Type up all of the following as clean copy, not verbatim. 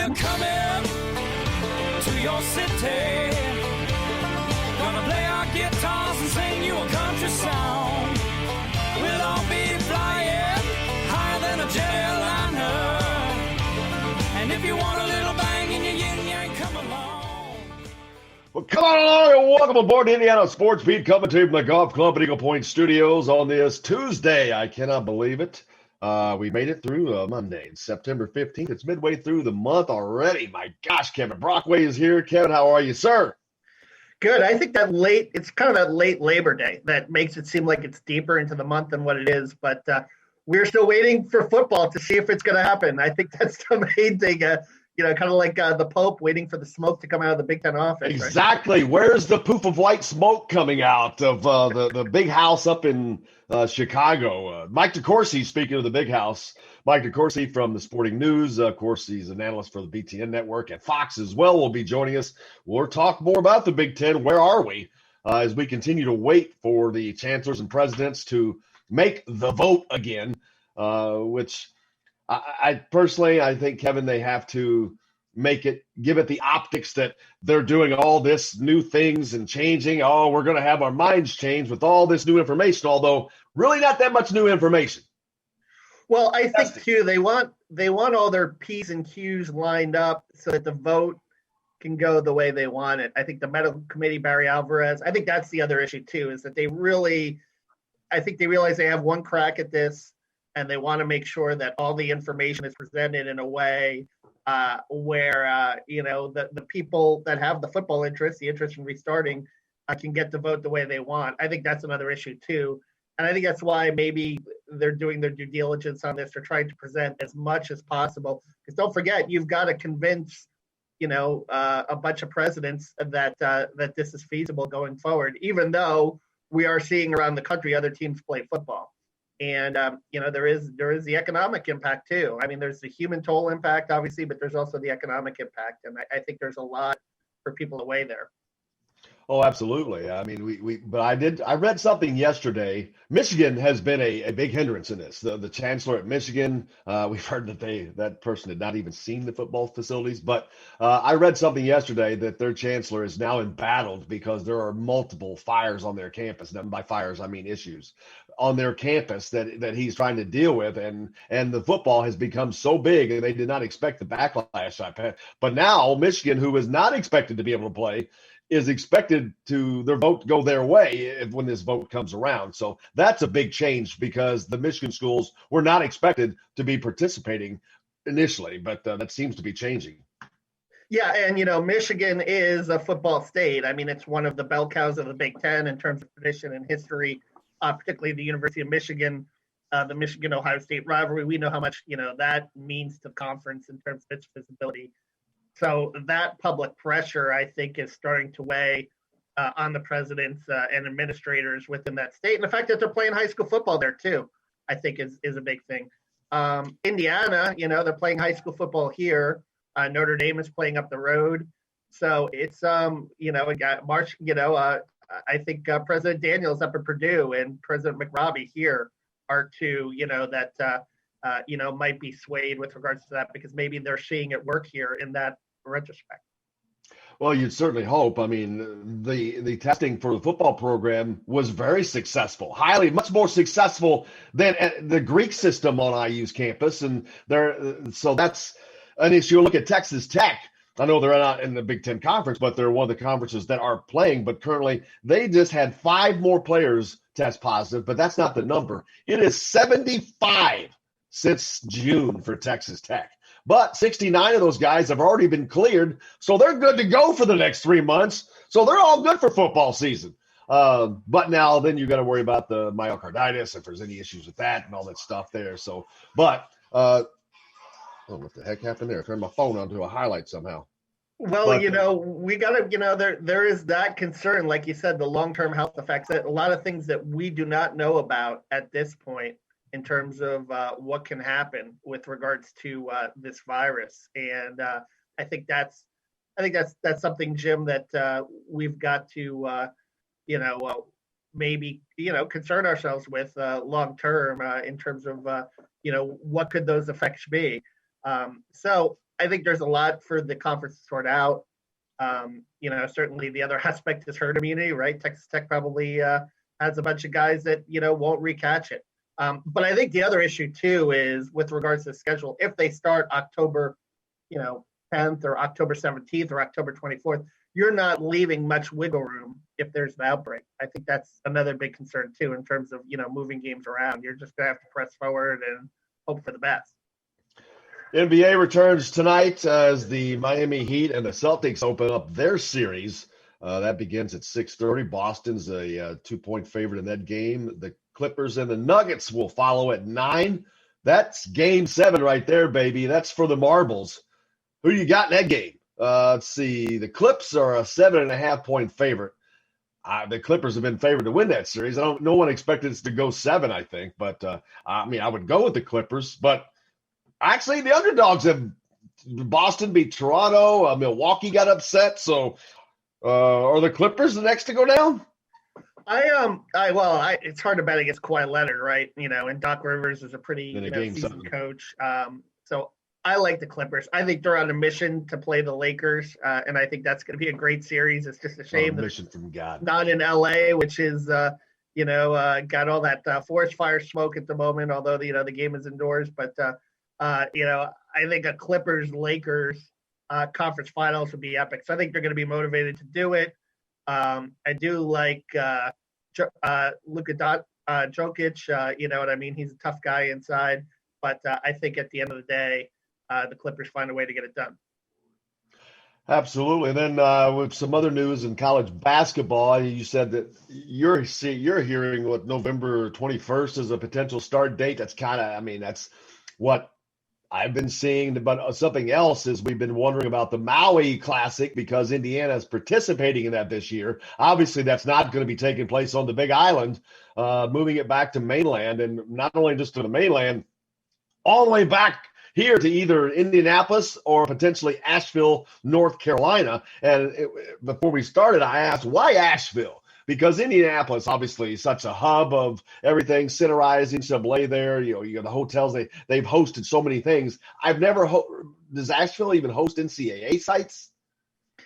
we're coming to your city. Gonna play our guitars and sing you a country song. We'll all be flying higher than a jet airliner. And if you want a little bang in your yin yang, come along. Well, come on along and welcome aboard the Indiana Sports Beat, coming to you from the Golf Club at Eagle Point Studios on this Tuesday. I cannot believe it. We made it through Monday, September 15th. It's midway through the month already. My gosh, Kevin Brockway is here. Kevin, how are you, sir? Good. I think it's kind of that late Labor Day that makes it seem like it's deeper into the month than what it is. But we're still waiting for football to see if it's going to happen. I think that's the main thing. Kind of like the Pope waiting for the smoke to come out of the Big Ten office. Exactly. Right? Where's the poof of white smoke coming out of the big house up in Chicago? Mike DeCourcy, speaking of the big house, Mike DeCourcy from the Sporting News. Of course, he's an analyst for the BTN Network and Fox as well, will be joining us. We'll talk more about the Big Ten. Where are we as we continue to wait for the chancellors and presidents to make the vote again, which I personally, I think, Kevin, they have to give it the optics that they're doing all this new things and changing. Oh, we're going to have our minds changed with all this new information, although really not that much new information. Well, I think too, they want all their P's and Q's lined up so that the vote can go the way they want it. I think the medical committee, Barry Alvarez, I think that's the other issue too, is that I think they realize they have one crack at this, and they want to make sure that all the information is presented in a way where the people that have the football interest, the interest in restarting, can get to vote the way they want. I think that's another issue too. And I think that's why maybe they're doing their due diligence on this. They're trying to present as much as possible. Because don't forget, you've got to convince, a bunch of presidents that this is feasible going forward, even though we are seeing around the country other teams play football. And, there is the economic impact too. I mean, there's the human toll impact, obviously, but there's also the economic impact. And I think there's a lot for people to weigh there. Oh, absolutely. I mean, but I read something yesterday. Michigan has been a big hindrance in this. The chancellor at Michigan, we've heard that person had not even seen the football facilities. But I read something yesterday that their chancellor is now embattled because there are multiple fires on their campus. And by fires, I mean issues on their campus that he's trying to deal with. And the football has become so big, and they did not expect the backlash. But now Michigan, who was not expected to be able to play, is expected to their vote go their way when this vote comes around. So that's a big change because the Michigan schools were not expected to be participating initially, but that seems to be changing. Yeah, and, Michigan is a football state. I mean, it's one of the bell cows of the Big Ten in terms of tradition and history, particularly the University of Michigan, the Michigan-Ohio State rivalry. We know how much, that means to the conference in terms of its visibility. So that public pressure, I think, is starting to weigh on the presidents and administrators within that state. And the fact that they're playing high school football there, too, I think is a big thing. Indiana, they're playing high school football here. Notre Dame is playing up the road. So it's, it got March, I think President Daniels up at Purdue and President McRobbie here are two, that, might be swayed with regards to that because maybe they're seeing it work here in that retrospect. Well, you'd certainly hope. I mean, the testing for the football program was very successful, much more successful than the Greek system on IU's campus. And so that's an issue. Look at Texas Tech. I know they're not in the Big Ten Conference, but they're one of the conferences that are playing. But currently, they just had 5 more players test positive, but that's not the number. It is 75 since June for Texas Tech. But 69 of those guys have already been cleared, so they're good to go for the next 3 months. So they're all good for football season. But now then you got to worry about the myocarditis, if there's any issues with that and all that stuff there. So, but what the heck happened there? I turned my phone onto a highlight somehow. Well, we got to, there is that concern, like you said, the long-term health effects, that a lot of things that we do not know about at this point in terms of what can happen with regards to this virus. And I think that's something, Jim, that we've got to, maybe, concern ourselves with long-term in terms of, what could those effects be. So I think there's a lot for the conference to sort out. Certainly the other aspect is herd immunity, right? Texas Tech probably has a bunch of guys that, won't recatch it. But I think the other issue too is with regards to the schedule, if they start October, 10th or October 17th or October 24th, you're not leaving much wiggle room if there's an outbreak. I think that's another big concern too, in terms of, moving games around. You're just going to have to press forward and hope for the best. NBA returns tonight as the Miami Heat and the Celtics open up their series. That begins at 6:30. Boston's a 2-point favorite in that game. The Clippers and the Nuggets will follow at 9. That's game 7 right there, baby. That's for the marbles. Who you got in that game? Let's see. The Clips are a 7.5-point favorite. The Clippers have been favored to win that series. No one expected it to go 7, I think. But, I would go with the Clippers. But actually, the underdogs have Boston beat Toronto. Milwaukee got upset. So are the Clippers the next to go down? It's hard to bet against Kawhi Leonard, right? And Doc Rivers is a pretty seasoned coach. So I like the Clippers. I think they're on a mission to play the Lakers, and I think that's going to be a great series. It's just a shame that it's from God. Not in LA, which is got all that forest fire smoke at the moment. Although the game is indoors, but I think a Clippers Lakers conference finals would be epic. So I think they're going to be motivated to do it. I do like Luka Jokic. You know what I mean? He's a tough guy inside, but I think at the end of the day, the Clippers find a way to get it done. Absolutely. And then with some other news in college basketball, you said that you're hearing what November 21st is a potential start date. That's that's what I've been seeing. But something else is we've been wondering about the Maui Classic because Indiana is participating in that this year. Obviously, that's not going to be taking place on the Big Island, moving it back to mainland, and not only just to the mainland, all the way back here to either Indianapolis or potentially Asheville, North Carolina. And before we started, I asked, why Asheville? Because Indianapolis, obviously, is such a hub of everything, Center-Rising, Sublay there. You got the hotels. They've hosted so many things. I've never does Asheville even host NCAA sites?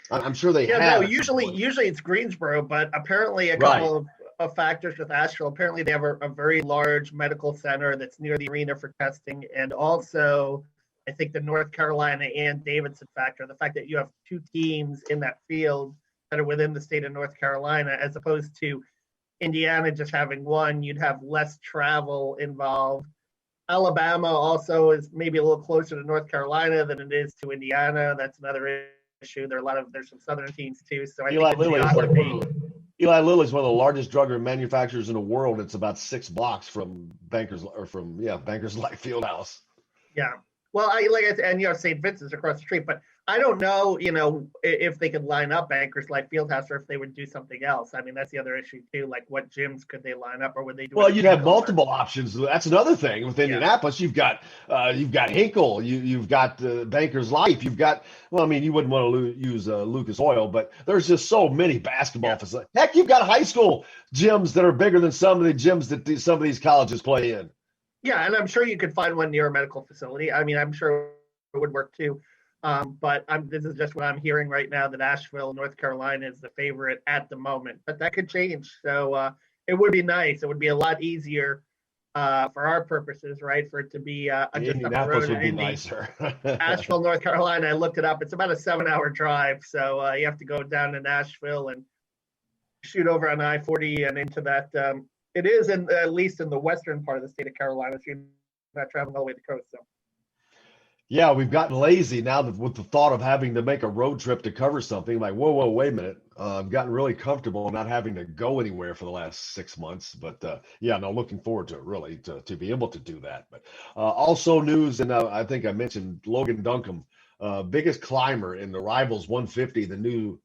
I'm sure they have. No, usually it's Greensboro, but apparently a couple of factors with Asheville. Apparently they have a very large medical center that's near the arena for testing. And also, I think the North Carolina and Davidson factor, the fact that you have 2 teams in that field that are within the state of North Carolina, as opposed to Indiana just having one, you'd have less travel involved. Alabama also is maybe a little closer to North Carolina than it is to Indiana. That's another issue. There's some Southern teams too. So I think Eli Lilly is one of the largest drug manufacturers in the world. It's about 6 blocks from Bankers Life Fieldhouse. Yeah. Well, St. Vincent's across the street, but I don't know, if they could line up Bankers Life Fieldhouse or if they would do something else. I mean, that's the other issue too. Like, what gyms could they line up, or would they do? Well, you'd have multiple options. That's another thing with Indianapolis. You've got Hinkle, you've got Bankers Life, you've got. Well, I mean, you wouldn't want to use Lucas Oil, but there's just so many basketball facilities. Heck, you've got high school gyms that are bigger than some of the gyms that some of these colleges play in. Yeah, and I'm sure you could find one near a medical facility. I mean, I'm sure it would work too. But this is just what I'm hearing right now, that Asheville, North Carolina is the favorite at the moment. But that could change. So it would be nice. It would be a lot easier for our purposes, right, for it to be just up the road. Would be nicer. Asheville, North Carolina, I looked it up. It's about a 7-hour drive. So you have to go down to Nashville and shoot over on I-40 and into that. It is at least in the western part of the state of Carolina, so you're not traveling all the way to the coast. So. Yeah, we've gotten lazy now with the thought of having to make a road trip to cover something. Like, whoa, wait a minute. I've gotten really comfortable not having to go anywhere for the last 6 months. But, looking forward to it, really, to be able to do that. But also news, and I think I mentioned Logan Duncombe, biggest climber in the Rivals 150. The new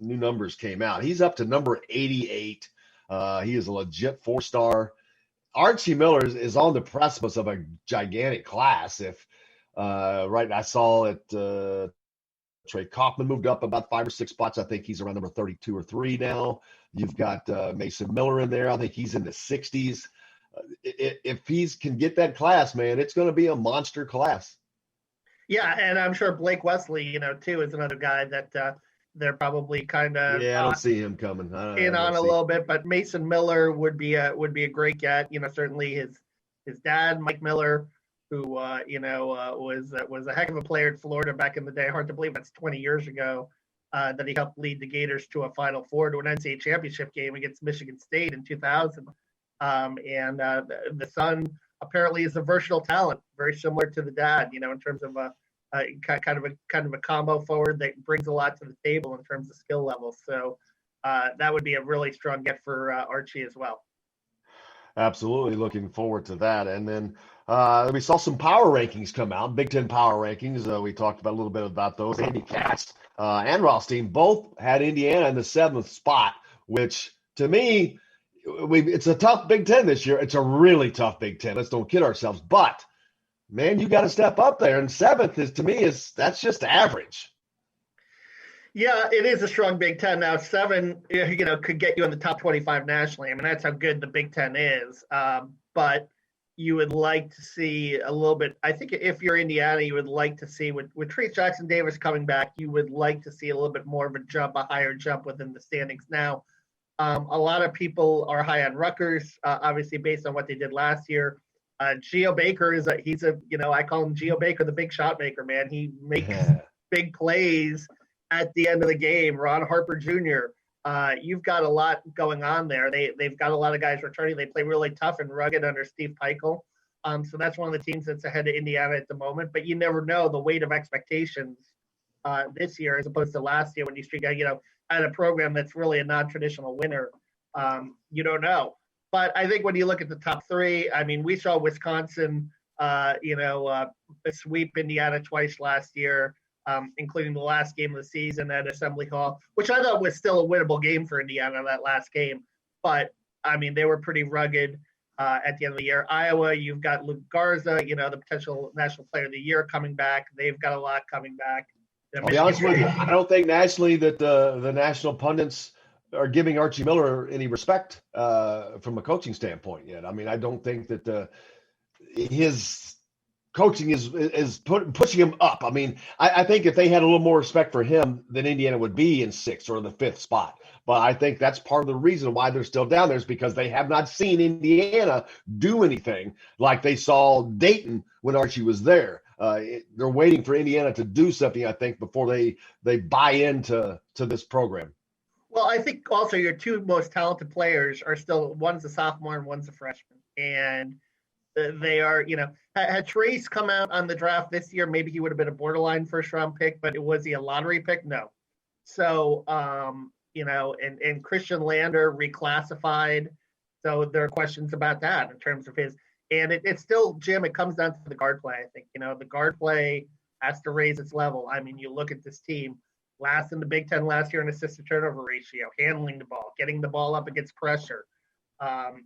numbers came out. He's up to number 88. He is a legit 4-star. Archie Miller is on the precipice of a gigantic class. I saw it. Trey Kaufman moved up about 5 or 6 spots. I think he's around number 32 or 3 now. You've got Mason Miller in there. I think he's in the 60s. If he can get that class, man, it's going to be a monster class. Yeah, and I'm sure Blake Wesley, too, is another guy that they're probably kind of Yeah, I don't see him coming. I in on don't a see. little bit. But Mason Miller would be a great get. Certainly his dad, Mike Miller, who was a heck of a player at Florida back in the day. Hard to believe that's 20 years ago. That he helped lead the Gators to a Final Four, to an NCAA championship game against Michigan State in 2000. And the son apparently is a versatile talent, very similar to the dad, in terms of kind of a combo forward that brings a lot to the table in terms of skill level. So that would be a really strong get for Archie as well. Absolutely looking forward to that. And then we saw some power rankings come out, Big Ten power rankings. We talked about a little bit about those. Andy Katz and Rothstein both had Indiana in the 7th spot, which to me, it's a tough Big Ten this year. It's a really tough Big Ten. Let's don't kid ourselves. But, man, you got to step up there. And 7th to me, that's just average. Yeah, it is a strong Big Ten. Now, 7, could get you in the top 25 nationally. I mean, that's how good the Big Ten is. But you would like to see a little bit. I think if you're Indiana, you would like to see, with Trayce Jackson-Davis coming back, you would like to see a little bit more of a higher jump within the standings. Now, a lot of people are high on Rutgers, obviously based on what they did last year. Geo Baker I call him Geo Baker, the big shot maker, man. He makes big plays at the end of the game. Ron Harper Jr., you've got a lot going on there. They've got a lot of guys returning. They play really tough and rugged under Steve Peichel. So that's one of the teams that's ahead of Indiana at the moment. But you never know the weight of expectations this year as opposed to last year when you streak out, at a program that's really a non-traditional winner. You don't know. But I think when you look at the top 3, I mean, we saw Wisconsin, sweep Indiana twice last year, including the last game of the season at Assembly Hall, which I thought was still a winnable game for Indiana, that last game. But, I mean, they were pretty rugged at the end of the year. Iowa, you've got Luke Garza, the potential National Player of the Year coming back. They've got a lot coming back. I'll be honest with you, I don't think nationally that the national pundits are giving Archie Miller any respect from a coaching standpoint yet. I mean, I don't think that his coaching is pushing him up. I mean, I think if they had a little more respect for him, then Indiana would be in 6th or the 5th spot. But I think that's part of the reason why they're still down there is because they have not seen Indiana do anything like they saw Dayton when Archie was there. They're waiting for Indiana to do something, I think, before they buy into this program. Well, I think also your 2 most talented players are still, one's a sophomore and one's a freshman. And they are, had Trayce come out on the draft this year, maybe he would have been a borderline first-round pick, but was he a lottery pick? No. So, and Christian Lander reclassified. So there are questions about that in terms of his. And it's still, Jim, it comes down to the guard play, I think. The guard play has to raise its level. I mean, you look at this team, last in the Big Ten last year in assist to turnover ratio, handling the ball, getting the ball up against pressure,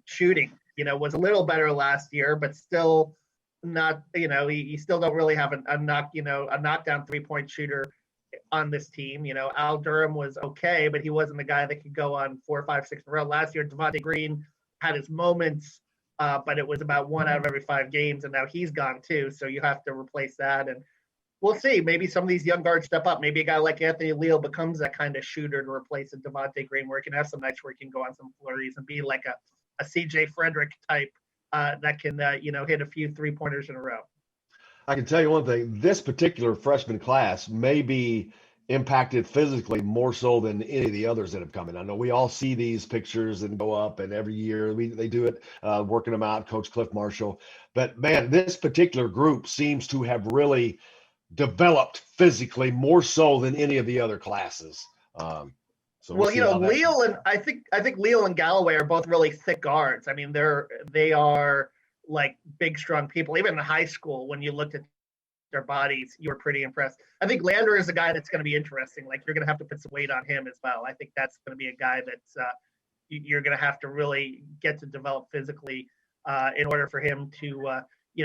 shooting, was a little better last year, but still not, you still don't really have a knockdown 3-point shooter on this team. Al Durham was okay, but he wasn't the guy that could go on 4, 5, 6 in a row. Last year, Devontae Green had his moments, but it was about 1 out of every 5 games, and now he's gone too. So you have to replace that. And we'll see. Maybe some of these young guards step up. Maybe a guy like Anthony Leal becomes that kind of shooter to replace a Devontae Green, where he can have some nights where he can go on some flurries and be like a CJ Frederick type that can, hit a few 3-pointers in a row. I can tell you one thing. This particular freshman class may be impacted physically more so than any of the others that have come in. I know we all see these pictures and go up, and every year they do it, working them out, Coach Cliff Marshall. But, man, this particular group seems to have really developed physically more so than any of the other classes. Leal and I think Leal and Galloway are both really thick guards. I mean, they are like big, strong people. Even in high school, when you looked at their bodies, you were pretty impressed. I think Lander is a guy that's going to be interesting. Like, you're going to have to put some weight on him as well. I think that's going to be a guy that's you're going to have to really get to develop physically in order for him to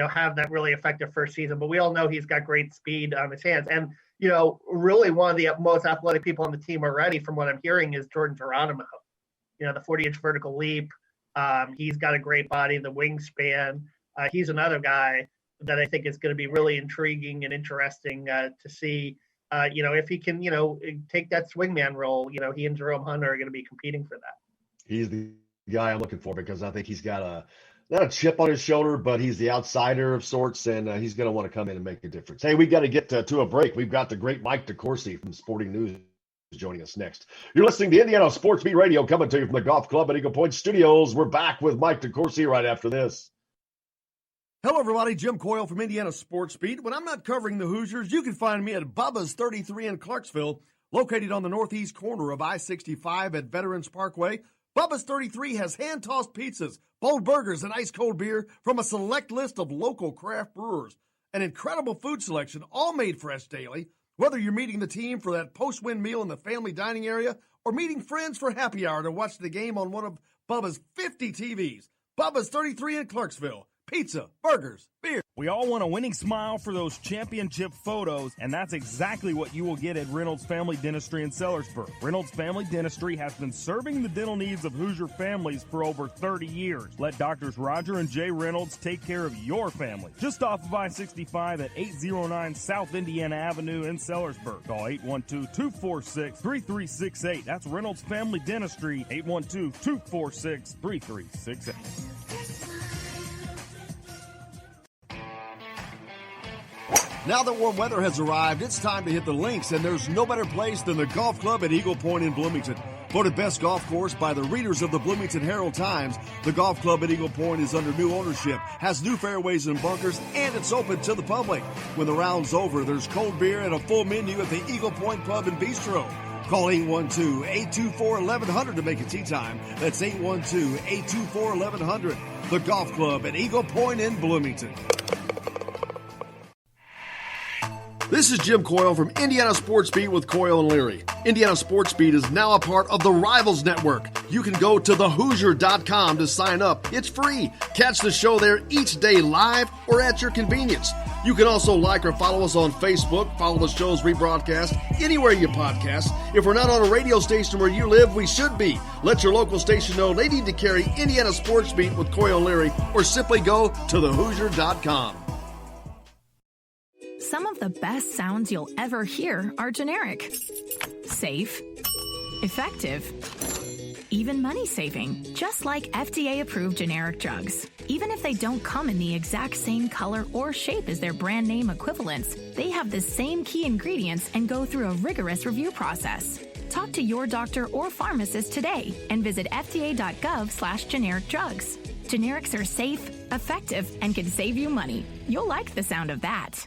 have that really effective first season. But we all know he's got great speed on his hands. And, really one of the most athletic people on the team already, from what I'm hearing, is Jordan Geronimo. The 40-inch vertical leap. He's got a great body, the wingspan. He's another guy that I think is going to be really intriguing and interesting to see. If he can, take that swingman role, he and Jerome Hunter are going to be competing for that. He's the guy I'm looking for because I think he's got not a chip on his shoulder, but he's the outsider of sorts, and he's going to want to come in and make a difference. Hey, we got to get to a break. We've got the great Mike DeCourcy from Sporting News joining us next. You're listening to Indiana Sports Beat Radio, coming to you from the Golf Club at Eagle Point Studios. We're back with Mike DeCourcy right after this. Hello, everybody. Jim Coyle from Indiana Sports Beat. When I'm not covering the Hoosiers, you can find me at Bubba's 33 in Clarksville, located on the northeast corner of I-65 at Veterans Parkway. Bubba's 33 has hand-tossed pizzas, bold burgers, and ice-cold beer from a select list of local craft brewers. An incredible food selection, all made fresh daily. Whether you're meeting the team for that post-win meal in the family dining area or meeting friends for happy hour to watch the game on one of Bubba's 50 TVs. Bubba's 33 in Clarksville. Pizza, burgers, beer. We all want a winning smile for those championship photos, and that's exactly what you will get at Reynolds Family Dentistry in Sellersburg. Reynolds Family Dentistry has been serving the dental needs of Hoosier families for over 30 years. Let Doctors Roger and Jay Reynolds take care of your family. Just off of I-65 at 809 South Indiana Avenue in Sellersburg. Call 812-246-3368. That's Reynolds Family Dentistry, 812-246-3368. Now that warm weather has arrived, it's time to hit the links, and there's no better place than the golf club at Eagle Point in Bloomington. Voted best golf course by the readers of the Bloomington Herald-Times, the golf club at Eagle Point is under new ownership, has new fairways and bunkers, and it's open to the public. When the round's over, there's cold beer and a full menu at the Eagle Point Pub and Bistro. Call 812-824-1100 to make a tee time. That's 812-824-1100. The golf club at Eagle Point in Bloomington. This is Jim Coyle from Indiana Sports Beat with Coyle and Leary. Indiana Sports Beat is now a part of the Rivals Network. You can go to thehoosier.com to sign up. It's free. Catch the show there each day live or at your convenience. You can also like or follow us on Facebook, follow the show's rebroadcast anywhere you podcast. If we're not on a radio station where you live, we should be. Let your local station know they need to carry Indiana Sports Beat with Coyle and Leary, or simply go to thehoosier.com. Some of the best sounds you'll ever hear are generic, safe, effective, even money-saving, just like FDA-approved generic drugs. Even if they don't come in the exact same color or shape as their brand name equivalents, they have the same key ingredients and go through a rigorous review process. Talk to your doctor or pharmacist today and visit fda.gov/generic drugs. Generics are safe, effective, and can save you money. You'll like the sound of that.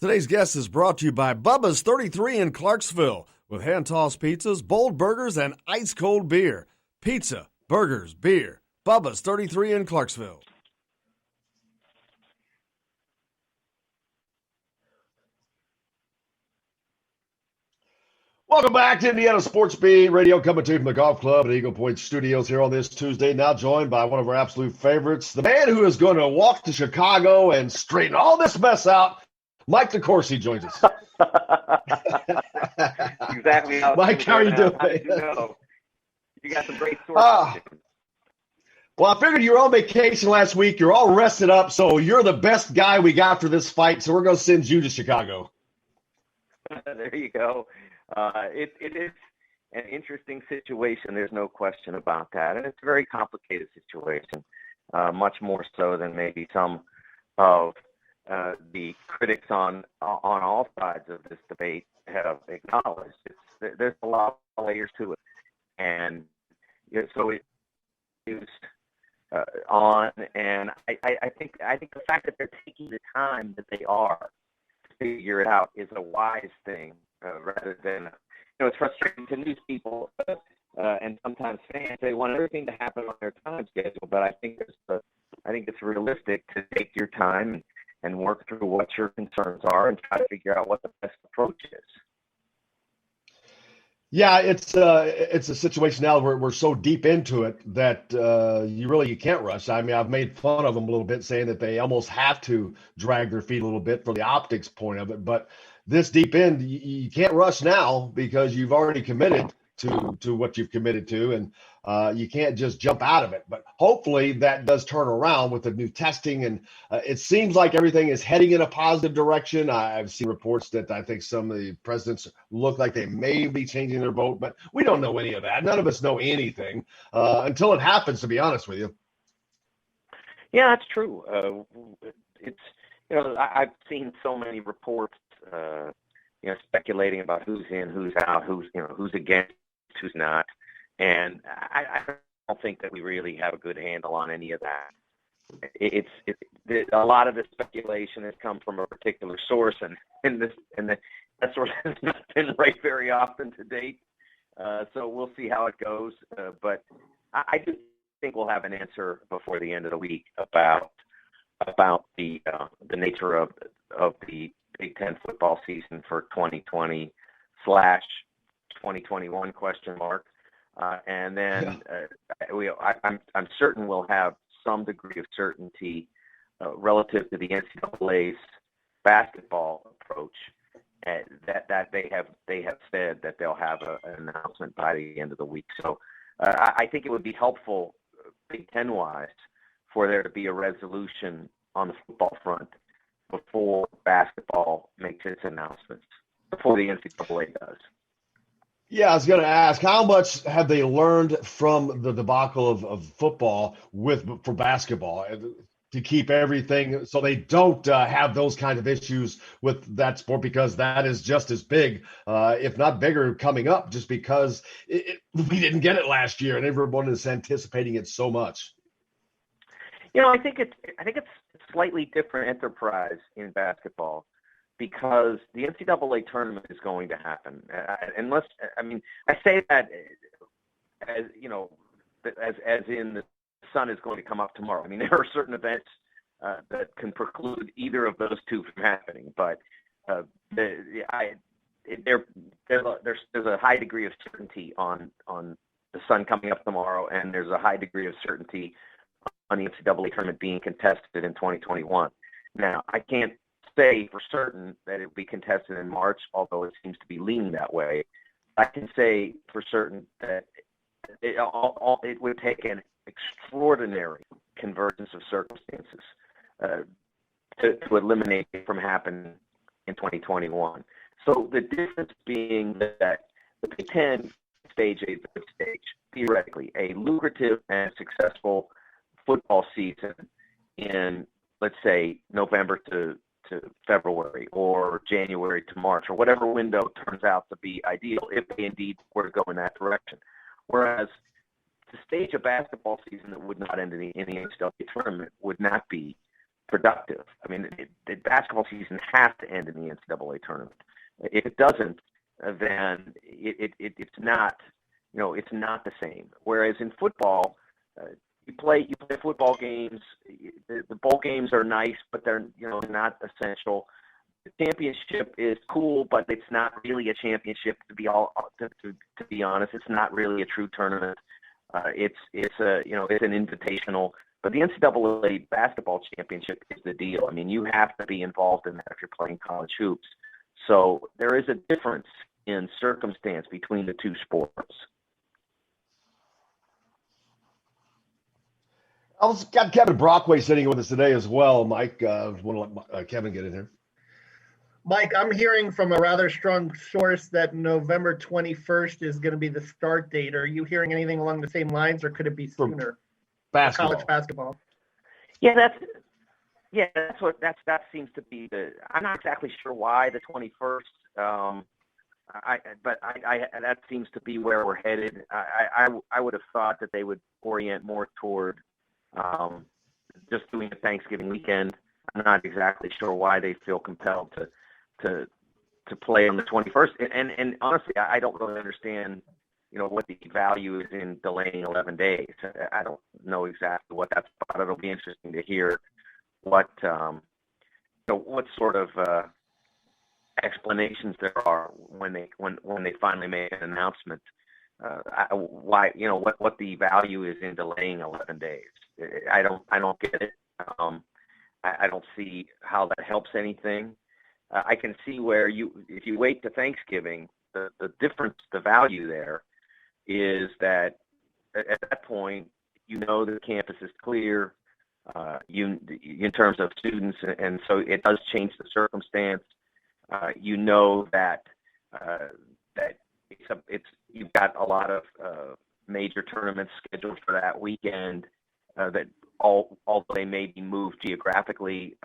Today's guest is brought to you by Bubba's 33 in Clarksville, with hand-tossed pizzas, bold burgers, and ice-cold beer. Pizza, burgers, beer. Bubba's 33 in Clarksville. Welcome back to Indiana Sports Beat Radio, coming to you from the Golf Club at Eagle Point Studios here on this Tuesday. Now joined by one of our absolute favorites, the man who is going to walk to Chicago and straighten all this mess out. Mike DeCourcy joins us. Exactly. Mike, how are you doing? You got some great sources. Well, I figured you were on vacation last week. You're all rested up, so you're the best guy we got for this fight, so we're going to send you to Chicago. There you go. It is an interesting situation. There's no question about that. And it's a very complicated situation, much more so than maybe some of the critics on all sides of this debate have acknowledged. There's a lot of layers to it, and so it is on. And I think the fact that they're taking the time that they are to figure it out is a wise thing, rather than it's frustrating to news people and sometimes fans. They want everything to happen on their time schedule, but I think it's realistic to take your time and work through what your concerns are and try to figure out what the best approach is. Yeah, it's a situation now where we're so deep into it that you can't rush. I mean, I've made fun of them a little bit, saying that they almost have to drag their feet a little bit for the optics point of it. But this deep in, you can't rush now because you've already committed to what you've committed to, and you can't just jump out of it. But hopefully that does turn around with the new testing, and it seems like everything is heading in a positive direction. I've seen reports that I think some of the presidents look like they may be changing their vote, but we don't know any of that. None of us know anything until it happens, to be honest with you. Yeah, that's true. It's I've seen so many reports, speculating about who's in, who's out, who's against, who's not, and I don't think that we really have a good handle on any of that. A lot of the speculation has come from a particular source, and that source has not been right very often to date. So we'll see how it goes. But I do think we'll have an answer before the end of the week about the nature of the Big Ten football season for 2020/2021 ? And then I'm certain we'll have some degree of certainty relative to the NCAA's basketball approach. That they have said that they'll have an announcement by the end of the week. So I think it would be helpful, Big Ten wise, for there to be a resolution on the football front before basketball makes its announcements, before the NCAA does. Yeah, I was going to ask, how much have they learned from the debacle of football for basketball to keep everything so they don't have those kind of issues with that sport, because that is just as big, if not bigger, coming up, just because we didn't get it last year and everyone is anticipating it so much. I think it's a slightly different enterprise in basketball, because the NCAA tournament is going to happen. I say that as in the sun is going to come up tomorrow. I mean, there are certain events that can preclude either of those two from happening, but there's a high degree of certainty on the sun coming up tomorrow, and there's a high degree of certainty on the NCAA tournament being contested in 2021. Now, I can't say for certain that it will be contested in March, although it seems to be leaning that way. I can say for certain that it would take an extraordinary convergence of circumstances to eliminate it from happening in 2021. So the difference being that the Big Ten stage a third stage, theoretically, a lucrative and successful football season in, let's say, November to February or January to March, or whatever window turns out to be ideal if they indeed were to go in that direction. Whereas to stage a basketball season that would not end in the NCAA tournament would not be productive. I mean, the basketball season has to end in the NCAA tournament. If it doesn't, then it's not, it's not the same. Whereas in football, you play football games. The bowl games are nice, but they're not essential. The championship is cool, but it's not really a championship. To be honest, it's not really a true tournament. It's an invitational. But the NCAA basketball championship is the deal. I mean, you have to be involved in that if you're playing college hoops. So there is a difference in circumstance between the two sports. I've got Kevin Brockway sitting with us today as well. Mike, want to let Kevin get in here? Mike, I'm hearing from a rather strong source that November 21st is going to be the start date. Are you hearing anything along the same lines, or could it be sooner? College basketball. Yeah, that seems to be I'm not exactly sure why the 21st. But that seems to be where we're headed. I would have thought that they would orient more toward just doing a Thanksgiving weekend. I'm not exactly sure why they feel compelled to play on the 21st. And honestly, I don't really understand, what the value is in delaying 11 days. I don't know exactly what that's about. It'll be interesting to hear what sort of explanations there are when they finally make an announcement. Why, what the value is in delaying 11 days. I don't get it. I don't see how that helps anything. I can see where if you wait to Thanksgiving, the difference, the value there is that at that point, you know the campus is clear, in terms of students, and so it does change the circumstance. You know that you've got a lot of major tournaments scheduled for that weekend that although they may be moved geographically,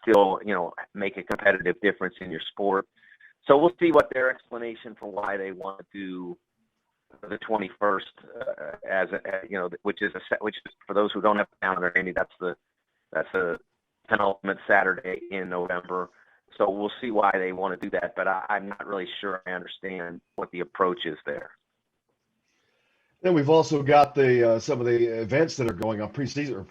still make a competitive difference in your sport. So we'll see what their explanation for why they want to do the 21st which is for those who don't have a calendar, Andy, that's a penultimate Saturday in November. So we'll see why they want to do that, but I'm not really sure I understand what the approach is there. Then we've also got the some of the events that are going on pre-season or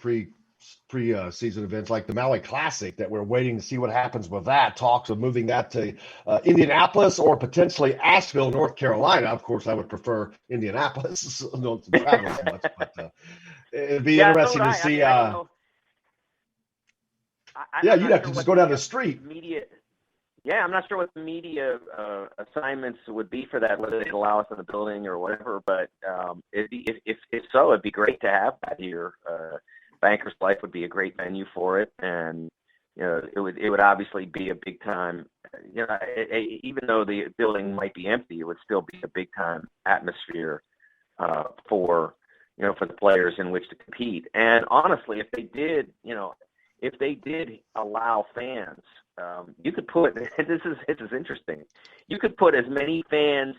pre-season events like the Maui Classic that we're waiting to see what happens with that. Talks of moving that to Indianapolis or potentially Asheville, North Carolina. Of course, I would prefer Indianapolis. I don't travel as much, but it'd be interesting to see. You'd have to just go down the street. I'm not sure what the media assignments would be for that, whether they'd allow us in the building or whatever. But if so, it'd be great to have that here. Bankers Life would be a great venue for it, and it would obviously be a big time. Even though the building might be empty, it would still be a big time atmosphere for the players in which to compete. And honestly, if they did allow fans, you could put this is interesting. You could put as many fans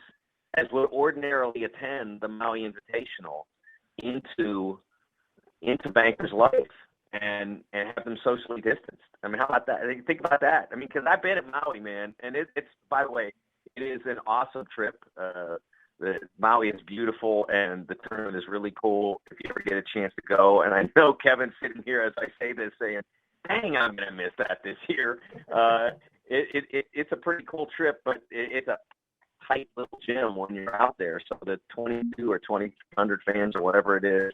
as would ordinarily attend the Maui Invitational into Bankers Life and have them socially distanced. I mean, how about that? Think about that. I mean, because I've been at Maui, man, and it's by the way, it is an awesome trip. Maui is beautiful, and the tournament is really cool if you ever get a chance to go. And I know Kevin's sitting here as I say this saying, dang, I'm going to miss that this year. It's a pretty cool trip, but it's a tight little gym when you're out there. So the 22 or 2,000 fans or whatever it is,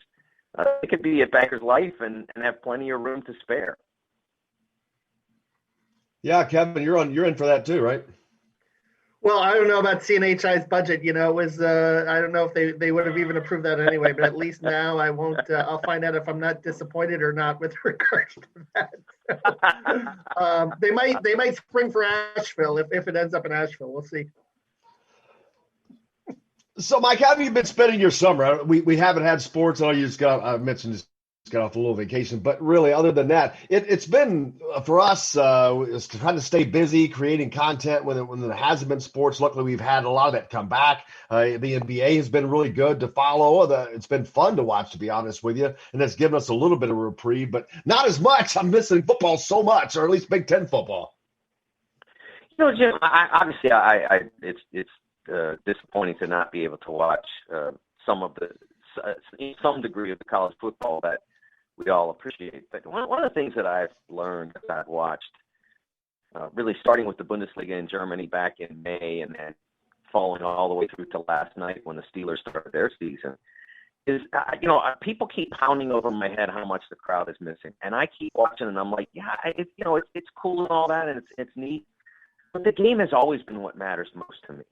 it could be at Bankers Life and have plenty of room to spare. Yeah, Kevin, you're in for that too, right? Well, I don't know about CNHI's budget. It was I don't know if they would have even approved that anyway. But at least now I won't. I'll find out if I'm not disappointed or not with regards to that. So, they might spring for Asheville if it ends up in Asheville. We'll see. So, Mike, how have you been spending your summer? We haven't had sports. I mentioned just got off a little vacation, but really, other than that, it's been for us trying to stay busy, creating content when there hasn't been sports. Luckily, we've had a lot of that come back. The NBA has been really good to follow. It's been fun to watch, to be honest with you, and it's given us a little bit of a reprieve, but not as much. I'm missing football so much, or at least Big Ten football. Jim, it's disappointing to not be able to watch some degree of the college football that we all appreciate. But one of the things that I've learned as I've watched, really starting with the Bundesliga in Germany back in May and following all the way through to last night when the Steelers started their season, is, people keep pounding over my head how much the crowd is missing. And I keep watching and I'm like, yeah, it's cool and all that, and it's neat. But the game has always been what matters most to me.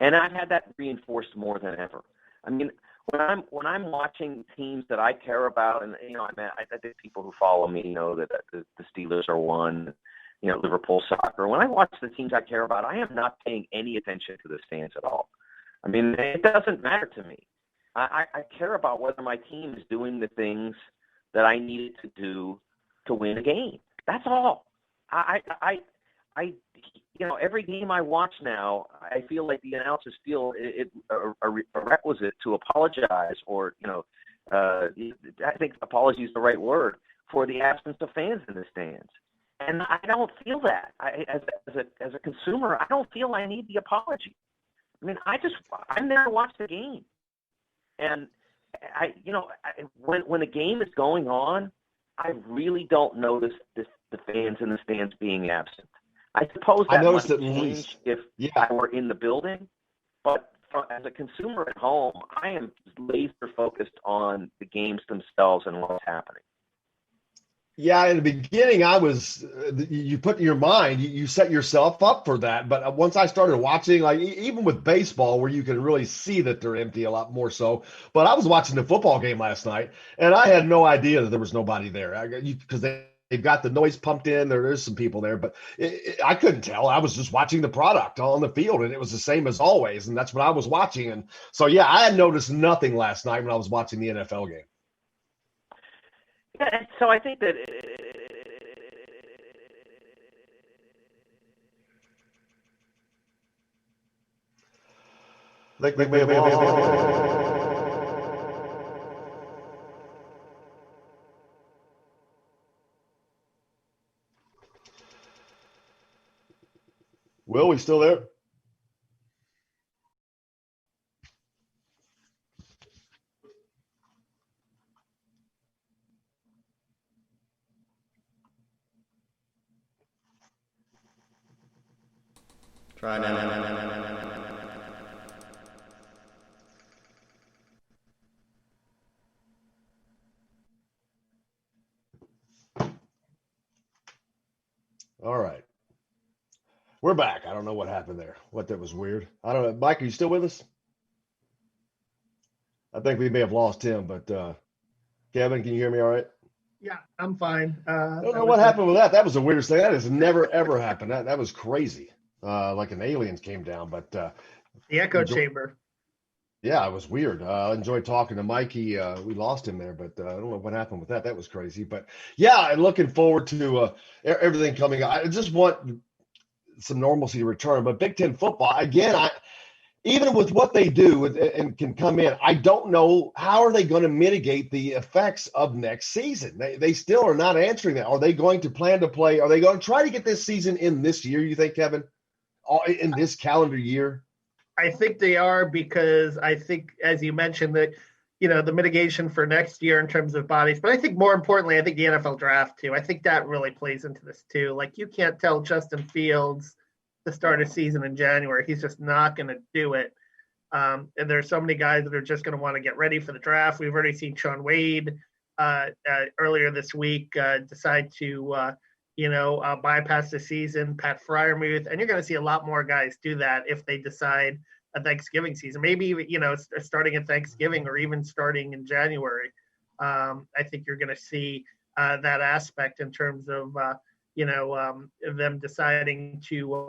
And I've had that reinforced more than ever. I mean, when I'm watching teams that I care about, and I think people who follow me know that the Steelers are one, Liverpool soccer. When I watch the teams I care about, I am not paying any attention to the stands at all. I mean, it doesn't matter to me. I care about whether my team is doing the things that I need it to do to win a game. That's all. Every game I watch now, I feel like the announcers feel it a requisite to apologize, or I think apology is the right word, for the absence of fans in the stands. And I don't feel that. As a consumer, I don't feel I need the apology. I mean, I'm there to watch the game, and when the game is going on, I really don't notice the fans in the stands being absent. I suppose that might change if I were in the building, but as a consumer at home, I am laser focused on the games themselves and what's happening. Yeah, in the beginning, you put in your mind, you set yourself up for that. But once I started watching, like even with baseball, where you can really see that they're empty a lot more so. But I was watching the football game last night, and I had no idea that there was nobody there because they've got the noise pumped in. There's some people there, but I couldn't tell. I was just watching the product on the field, and it was the same as always. And that's what I was watching. And so, yeah, I had noticed nothing last night when I was watching the NFL game. Yeah, so I think that Will, we still there? Try now. All right. We're back. I don't know what happened there. That was weird. I don't know. Mike, are you still with us? I think we may have lost him, but Kevin, can you hear me all right? Yeah, I'm fine. I don't know what happened with that. That was the weirdest thing. That has never, ever happened. That was crazy. Like an alien came down, but the echo chamber. Yeah, it was weird. I enjoyed talking to Mikey. We lost him there, but I don't know what happened with that. That was crazy. But yeah, and looking forward to everything coming up. I just want some normalcy to return. But Big Ten football, again, even with what they do and can come in, I don't know how are they going to mitigate the effects of next season. They still are not answering that. Are they going to plan to play? Are they going to try to get this season in this year, you think, Kevin? In this calendar year? I think they are, because I think, as you mentioned, that, the mitigation for next year in terms of bodies. But I think more importantly, I think the NFL draft too. I think that really plays into this too. Like, you can't tell Justin Fields to start a season in January. He's just not going to do it. And there's so many guys that are just going to want to get ready for the draft. We've already seen Sean Wade earlier this week decide to bypass the season, Pat Freiermuth, and you're going to see a lot more guys do that if they decide a Thanksgiving season, maybe, starting at Thanksgiving or even starting in January. I think you're going to see that aspect in terms of, them deciding to,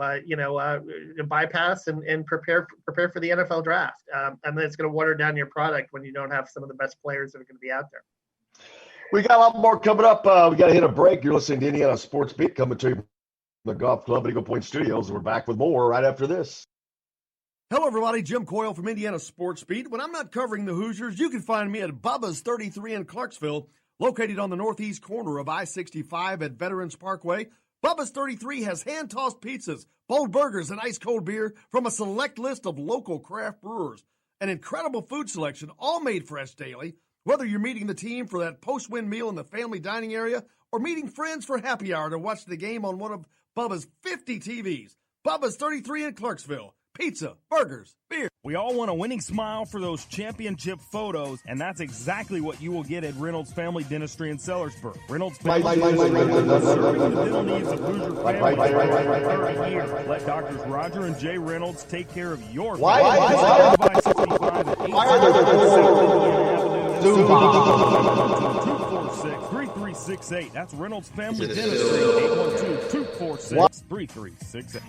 bypass and prepare for the NFL draft. And then it's going to water down your product when you don't have some of the best players that are going to be out there. We got a lot more coming up. We got to hit a break. You're listening to Indiana Sports Beat, coming to you from the Golf Club at Eagle Point Studios. We're back with more right after this. Hello, everybody. Jim Coyle from Indiana Sports Beat. When I'm not covering the Hoosiers, you can find me at Bubba's 33 in Clarksville, located on the northeast corner of I-65 at Veterans Parkway. Bubba's 33 has hand-tossed pizzas, bold burgers, and ice-cold beer from a select list of local craft brewers. An incredible food selection, all made fresh daily. Whether you're meeting the team for that post-win meal in the family dining area or meeting friends for happy hour to watch the game on one of Bubba's 50 TVs, Bubba's 33 in Clarksville. Pizza, burgers, beer. We all want a winning smile for those championship photos, and that's exactly what you will get at Reynolds Family Dentistry in Sellersburg. Reynolds Family Dentistry, serving the dental needs of Hoosier families for 30 years. Let Doctors Roger and Jay Reynolds take care of your family. Why are there 246-3368. That's Reynolds Family Dentistry, 812-246-3368.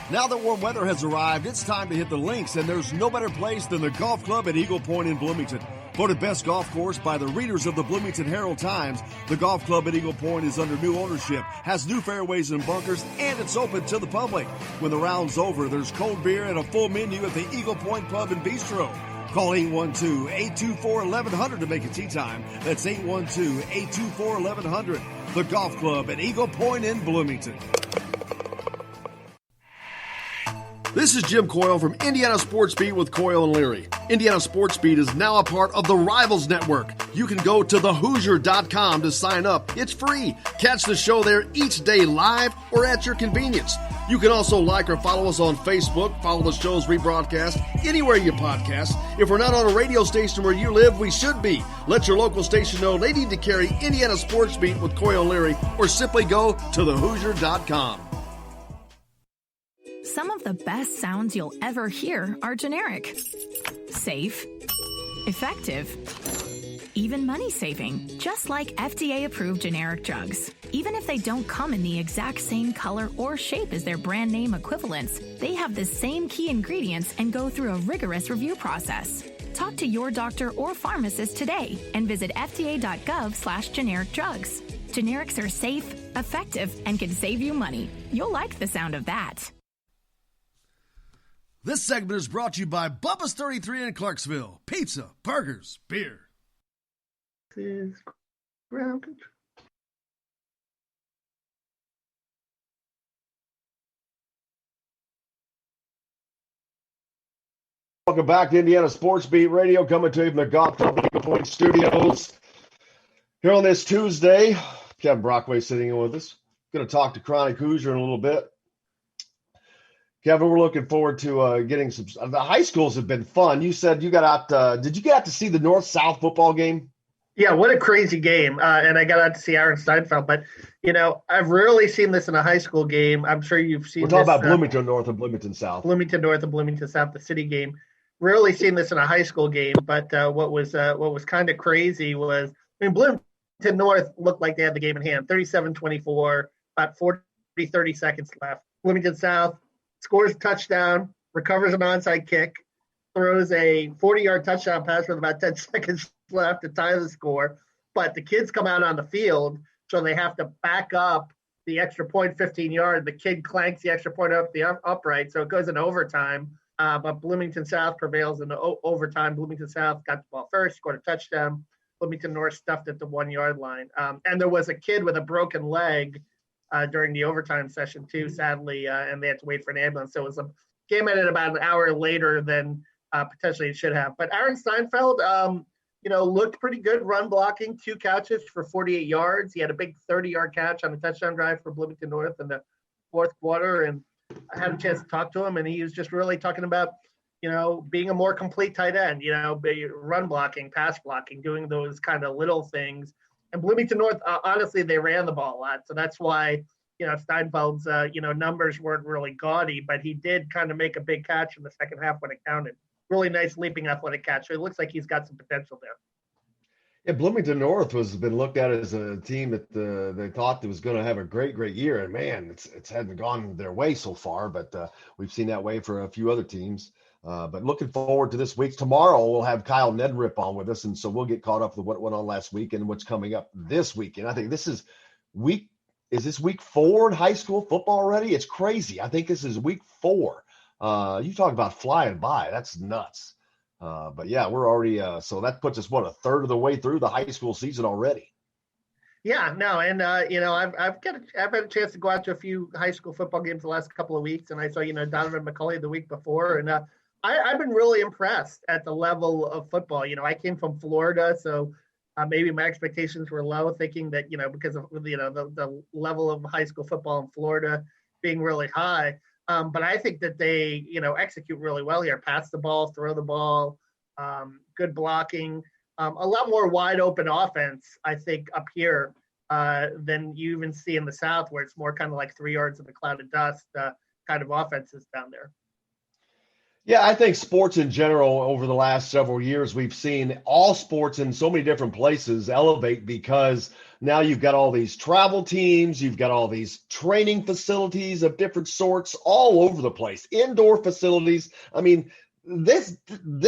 Now that warm weather has arrived, it's time to hit the links, and there's no better place than the Golf Club at Eagle Point in Bloomington. Voted best golf course by the readers of the Bloomington Herald-Times, the Golf Club at Eagle Point is under new ownership, has new fairways and bunkers, and it's open to the public. When the round's over, there's cold beer and a full menu at the Eagle Point Pub and Bistro. Call 812-824-1100 to make a tee time. That's 812-824-1100. The Golf Club at Eagle Point in Bloomington. This is Jim Coyle from Indiana Sports Beat with Coyle and Leary. Indiana Sports Beat is now a part of the Rivals Network. You can go to thehoosier.com to sign up. It's free. Catch the show there each day live or at your convenience. You can also like or follow us on Facebook, follow the show's rebroadcast anywhere you podcast. If we're not on a radio station where you live, we should be. Let your local station know they need to carry Indiana Sports Beat with Coy O'Leary, or simply go to thehoosier.com. Some of the best sounds you'll ever hear are generic, safe, effective, even money-saving, just like FDA-approved generic drugs. Even if they don't come in the exact same color or shape as their brand name equivalents, they have the same key ingredients and go through a rigorous review process. Talk to your doctor or pharmacist today and visit fda.gov/generic drugs. Generics are safe, effective, and can save you money. You'll like the sound of that. This segment is brought to you by Bubba's 33 in Clarksville. Pizza, burgers, beer. Is ground control. Welcome back to Indiana Sports Beat Radio, coming to you from the Gotham Point Studios. Here on this Tuesday, Kevin Brockway sitting in with us. Going to talk to Chronic Hoosier in a little bit. Kevin, we're looking forward to getting some. The high schools have been fun. You said you got out. Did you get out to see the North-South football game? Yeah, what a crazy game. And I got out to see Aaron Steinfeld. But, I've rarely seen this in a high school game. I'm sure you've seen We're talking this, about Bloomington North and Bloomington South. Bloomington North and Bloomington South, the city game. Rarely seen this in a high school game. But what was kind of crazy was, Bloomington North looked like they had the game in hand. 37-24, about 30 seconds left. Bloomington South scores a touchdown, recovers an onside kick, throws a 40-yard touchdown pass with about 10 seconds left to tie the score. But the kids come out on the field, so they have to back up the extra point 15 yards. The kid clanks the extra point up the upright, so it goes into overtime. But Bloomington South prevails in the overtime. Bloomington South got the ball first, scored a touchdown. Bloomington North stuffed at the 1-yard line. And there was a kid with a broken leg during the overtime session too, sadly, and they had to wait for an ambulance. So it was a game ended about an hour later than potentially it should have. But Aaron Steinfeld, looked pretty good run blocking, 2 catches for 48 yards. He had a big 30-yard catch on a touchdown drive for Bloomington North in the fourth quarter. And I had a chance to talk to him, and he was just really talking about, being a more complete tight end, run blocking, pass blocking, doing those kind of little things. And Bloomington North, honestly, they ran the ball a lot. So that's why, Steinfeld's, numbers weren't really gaudy, but he did kind of make a big catch in the second half when it counted. Really nice leaping athletic catch. So it looks like he's got some potential there. Yeah, Bloomington North has been looked at as a team that they thought that was going to have a great year. And, man, it's hadn't gone their way so far, but we've seen that way for a few other teams. But looking forward to this week. Tomorrow we'll have Kyle Nedrip on with us, and so we'll get caught up with what went on last week and what's coming up this week. And I think this is week 4 in high school football already? It's crazy. I think this is week 4. You talk about flying by. That's nuts. But yeah, we're already so that puts us a third of the way through the high school season already. Yeah, no, and I've had a chance to go out to a few high school football games the last couple of weeks, and I saw Donovan McCulley the week before, and I've been really impressed at the level of football. I came from Florida, so maybe my expectations were low, thinking that because of the level of high school football in Florida being really high. But I think that they execute really well here. Pass the ball, throw the ball, good blocking, a lot more wide open offense, I think, up here than you even see in the South, where it's more kind of like 3 yards in a cloud of dust kind of offenses down there. Yeah, I think sports in general over the last several years, we've seen all sports in so many different places elevate because now you've got all these travel teams, you've got all these training facilities of different sorts all over the place, indoor facilities. I mean, this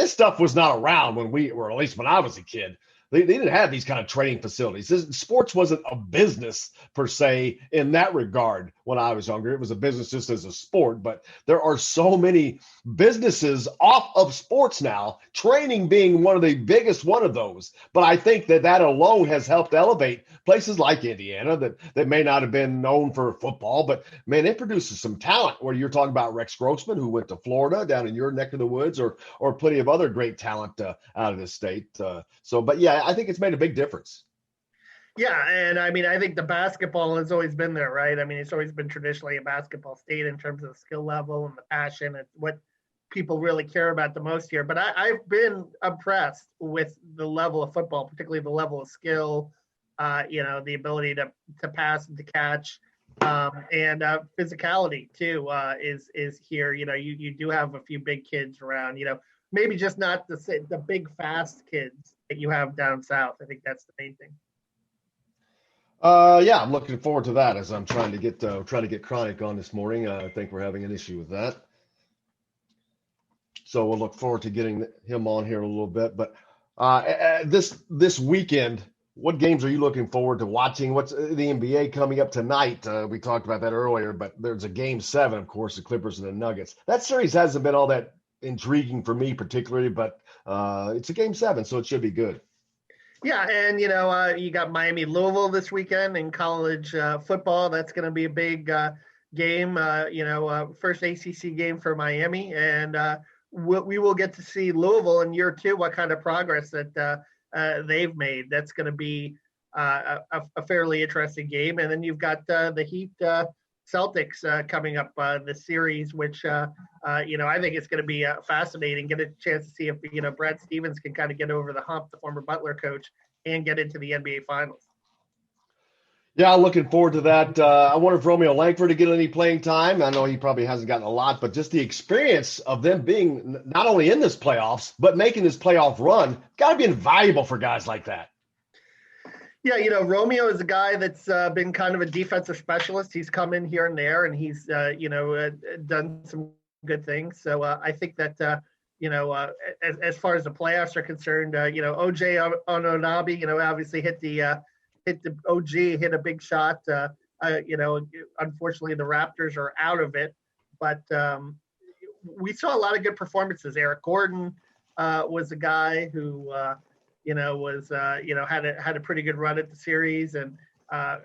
stuff was not around when or at least when I was a kid. They didn't have these kind of training facilities. Sports wasn't a business per se in that regard when I was younger. It was a business just as a sport, but there are so many businesses off of sports now, training being one of the biggest one of those. But I think that alone has helped elevate places like Indiana that may not have been known for football, but, man, it produces some talent where you're talking about Rex Grossman, who went to Florida down in your neck of the woods, or plenty of other great talent out of this state. But, yeah, I think it's made a big difference. Yeah, and I mean, I think the basketball has always been there, right? I mean, it's always been traditionally a basketball state in terms of the skill level and the passion and what people really care about the most here. But I've been impressed with the level of football, particularly the level of skill, the ability to pass and to catch, and physicality too is here. You do have a few big kids around. Maybe just not the big fast kids that you have down south. I think that's the main thing. Yeah, I'm looking forward to that as I'm trying to get Chronic on this morning. I think we're having an issue with that, so we'll look forward to getting him on here in a little bit. But this weekend, what games are you looking forward to watching? What's the NBA coming up tonight? We talked about that earlier, but there's a game 7, of course, the Clippers and the Nuggets. That series hasn't been all that intriguing for me particularly, but it's a game 7, so it should be good. Yeah, and you got Miami Louisville this weekend in college football. That's going to be a big game. First ACC game for Miami, and we will get to see Louisville in year 2. What kind of progress that they've made? That's going to be a fairly interesting game. And then you've got the Heat Celtics coming up this series, which I think it's going to be fascinating. Get a chance to see if Brad Stevens can kind of get over the hump, the former Butler coach, and get into the NBA Finals. Yeah, looking forward to that. I wonder if Romeo Langford to get any playing time. I know he probably hasn't gotten a lot, but just the experience of them being not only in this playoffs but making this playoff run got to be invaluable for guys like that. Yeah, Romeo is a guy that's been kind of a defensive specialist. He's come in here and there, and he's, done some good things. So I think that, as far as the playoffs are concerned, OJ Ononabi, obviously hit the OG, hit a big shot. Unfortunately, the Raptors are out of it. But we saw a lot of good performances. Eric Gordon was a guy who had a pretty good run at the series, and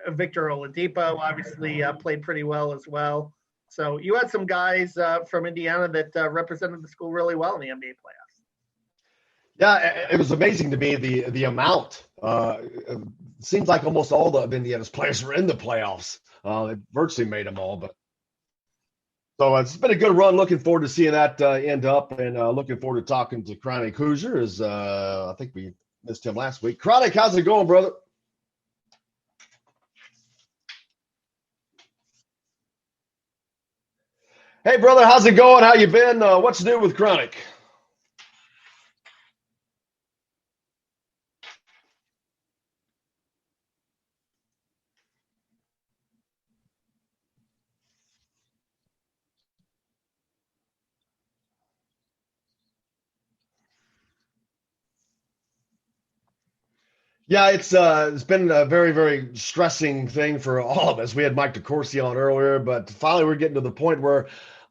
Victor Oladipo obviously played pretty well as well. So you had some guys from Indiana that represented the school really well in the NBA playoffs. Yeah, it was amazing to me the amount. It seems like almost all of Indiana's players were in the playoffs. They virtually made them all, but. So it's been a good run. Looking forward to seeing that end up, and looking forward to talking to Chronic Hoosier. As I think we missed him last week. Chronic, how's it going, brother? Hey, brother, how's it going? How you been? What's new with Chronic? Yeah, it's been a very, very stressing thing for all of us. We had Mike DeCourcy on earlier, but finally we're getting to the point where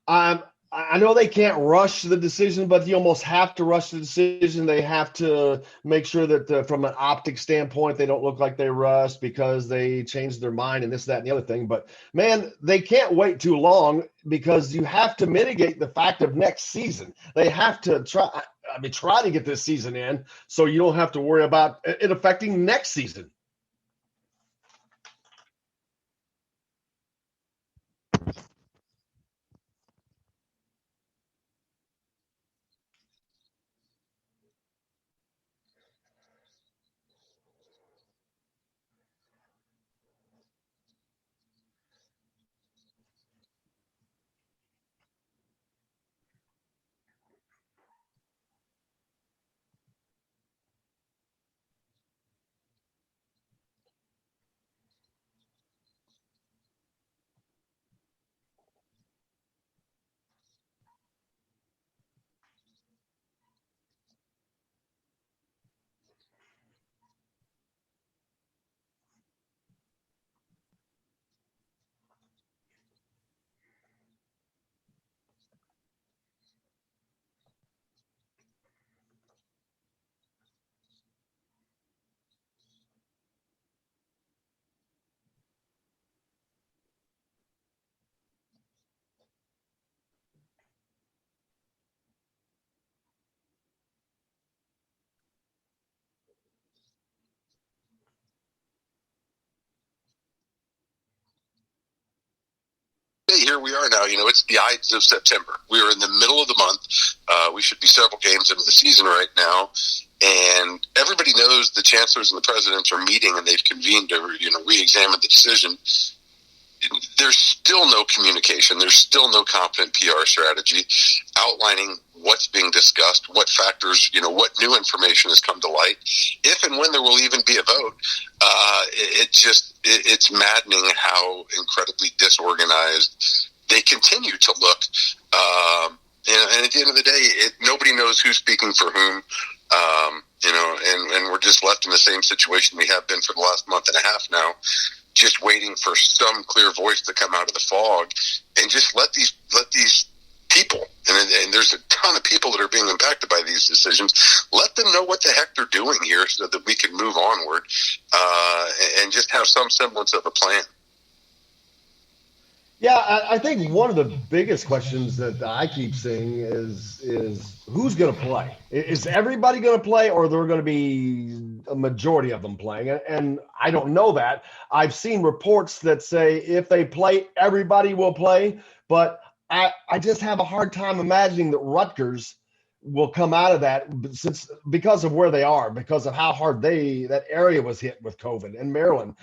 I know they can't rush the decision, but you almost have to rush the decision. They have to make sure that from an optic standpoint, they don't look like they rushed because they changed their mind and this, that, and the other thing. But man, they can't wait too long because you have to mitigate the fact of next season. They have to try to get this season in so you don't have to worry about it affecting next season. here we are now. It's the Ides of September. We are in the middle of the month. We should be several games into the season right now. And everybody knows the chancellors and the presidents are meeting, and they've convened to, re-examine the decision. There's still no communication. There's still no competent PR strategy outlining what's being discussed, what factors, what new information has come to light, if and when there will even be a vote. It's maddening how incredibly disorganized they continue to look. And at the end of the day, nobody knows who's speaking for whom. And we're just left in the same situation we have been for the last month and a half now, just waiting for some clear voice to come out of the fog and just let these people, and there's a ton of people that are being impacted by these decisions, let them know what the heck they're doing here so that we can move onward and just have some semblance of a plan. Yeah, I think one of the biggest questions that I keep seeing is who's going to play? Is everybody going to play, or are there going to be a majority of them playing? And I don't know that. I've seen reports that say if they play, everybody will play, but I just have a hard time imagining that Rutgers will come out of that because of where they are, because of how hard that area was hit with COVID, and Maryland.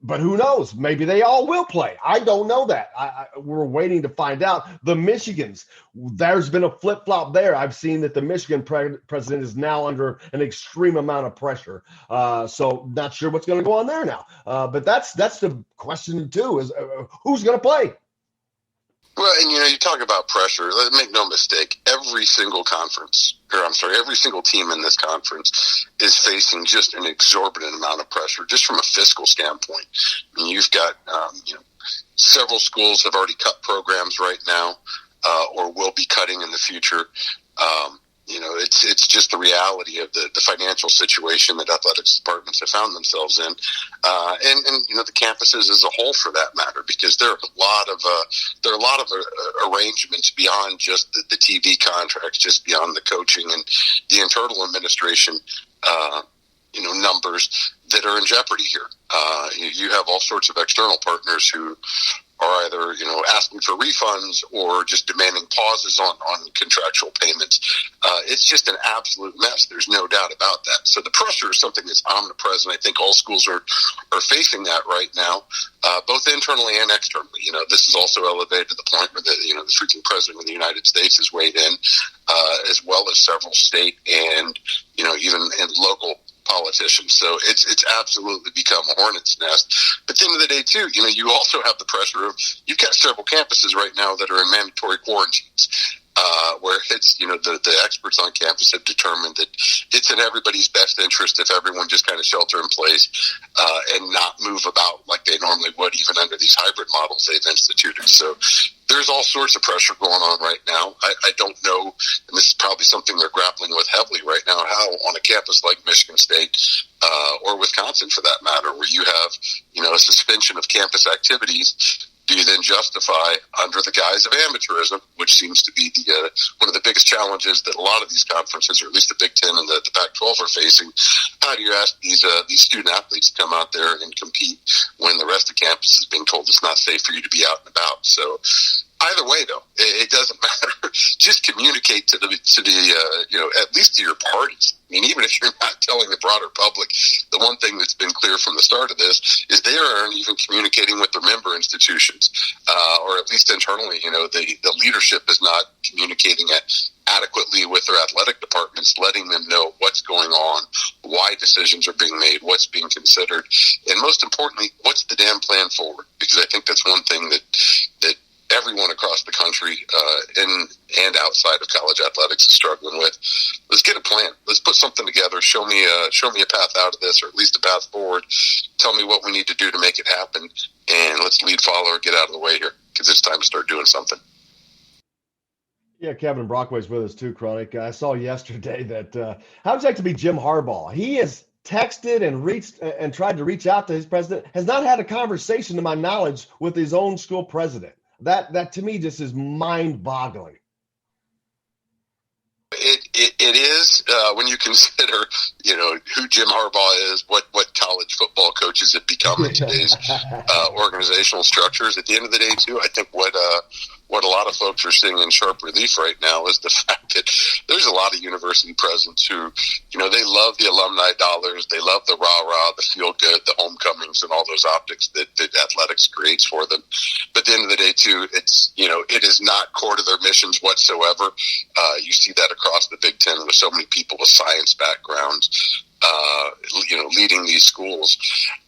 But who knows? Maybe they all will play. I don't know that. We're waiting to find out. The Michigans, there's been a flip-flop there. I've seen that the Michigan president is now under an extreme amount of pressure. So not sure what's going to go on there now. But that's the question, too, is who's going to play? Well, and you talk about pressure. Make no mistake, every single team in this conference is facing just an exorbitant amount of pressure, just from a fiscal standpoint. I mean, you've got, several schools have already cut programs right now, or will be cutting in the future. It's just the reality of the financial situation that athletics departments have found themselves in, and the campuses as a whole, for that matter, because there are a lot of arrangements beyond just the TV contracts, just beyond the coaching and the internal administration, numbers that are in jeopardy here. You have all sorts of external partners who are either, asking for refunds or just demanding pauses on contractual payments. It's just an absolute mess. There's no doubt about that. So the pressure is something that's omnipresent. I think all schools are facing that right now, both internally and externally. This is also elevated to the point where the freaking president of the United States has weighed in, as well as several state and, even in local politicians. So it's absolutely become a hornet's nest. But at the end of the day, too, you also have the pressure of, you've got several campuses right now that are in mandatory quarantines, where it's, the experts on campus have determined that it's in everybody's best interest if everyone just kind of shelter in place and not move about like they normally would, even under these hybrid models they've instituted. So there's all sorts of pressure going on right now. I don't know, and this is probably something they're grappling with heavily right now, how on a campus like Michigan State or Wisconsin, for that matter, where you have, a suspension of campus activities, do you then justify, under the guise of amateurism, which seems to be one of the biggest challenges that a lot of these conferences, or at least the Big Ten and the Pac-12, are facing? How do you ask these student athletes to come out there and compete when the rest of campus is being told it's not safe for you to be out and about? So either way, though, it doesn't matter. Just communicate to the at least to your parties. I mean, even if you're not telling the broader public, the one thing that's been clear from the start of this is they aren't even communicating with their member institutions, or at least internally. The leadership is not communicating adequately with their athletic departments, letting them know what's going on, why decisions are being made, what's being considered, and most importantly, what's the damn plan forward? Because I think that's one thing that everyone across the country and outside of college athletics is struggling with. Let's get a plan. Let's put something together. Show me a path out of this, or at least a path forward. Tell me what we need to do to make it happen, and let's lead, follow, or get out of the way here, because it's time to start doing something. Yeah, Kevin Brockway's with us too, Chronic. I saw yesterday that how would you like to be Jim Harbaugh? He has texted and reached and tried to reach out to his president, has not had a conversation, to my knowledge, with his own school president. That to me just is mind-boggling. It It is when you consider, who Jim Harbaugh is, what college football coaches have become in today's organizational structures. At the end of the day, too, I think what a lot of folks are seeing in sharp relief right now is the fact that there's a lot of university presidents who, they love the alumni dollars, they love the rah-rah, the feel-good, the homecomings, and all those optics that athletics creates for them. But at the end of the day, too, it's, it is not core to their missions whatsoever. You see that across the Big Ten with so many people with science backgrounds, leading these schools.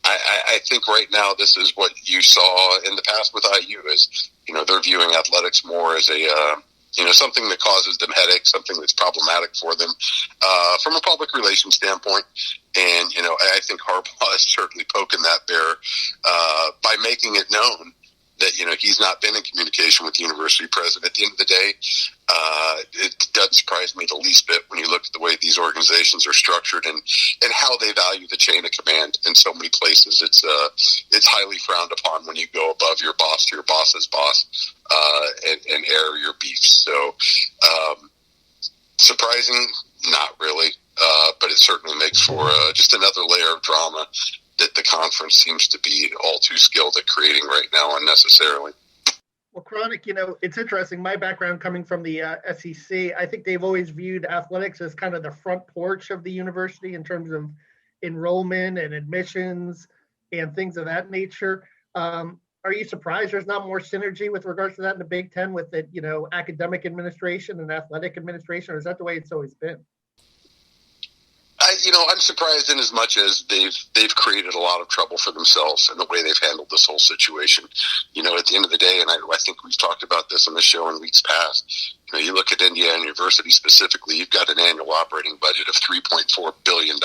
I think right now this is what you saw in the past with IU is, they're viewing athletics more as a, something that causes them headaches, something that's problematic for them from a public relations standpoint. And, I think Harbaugh is certainly poking that bear by making it known that, he's not been in communication with the university president. At the end of the day, it doesn't surprise me the least bit when you look at the way these organizations are structured and how they value the chain of command. In so many places, it's highly frowned upon when you go above your boss to your boss's boss and air your beefs. So surprising, not really, but it certainly makes for just another layer of drama that the conference seems to be all too skilled at creating right now unnecessarily. Well, Chronic, it's interesting. My background coming from the SEC, I think they've always viewed athletics as kind of the front porch of the university in terms of enrollment and admissions and things of that nature. Are you surprised there's not more synergy with regards to that in the Big Ten with the, academic administration and athletic administration, or is that the way it's always been? I'm surprised in as much as they've created a lot of trouble for themselves in the way they've handled this whole situation. At the end of the day, and I think we've talked about this on the show in weeks past, you look at Indiana University specifically, you've got an annual operating budget of $3.4 billion.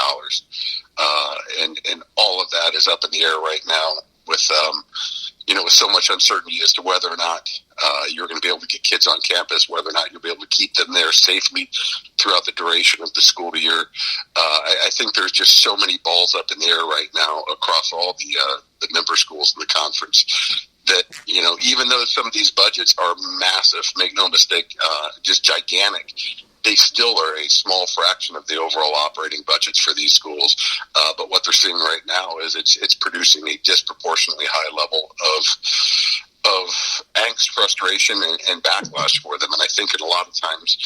And all of that is up in the air right now with so much uncertainty as to whether or not you're going to be able to get kids on campus, whether or not you'll be able to keep them there safely throughout the duration of the school year. I think there's just so many balls up in the air right now across all the member schools in the conference that, even though some of these budgets are massive, make no mistake, just gigantic, they still are a small fraction of the overall operating budgets for these schools. But what they're seeing right now is it's producing a disproportionately high level of angst, frustration, and backlash for them. And I think in a lot of times,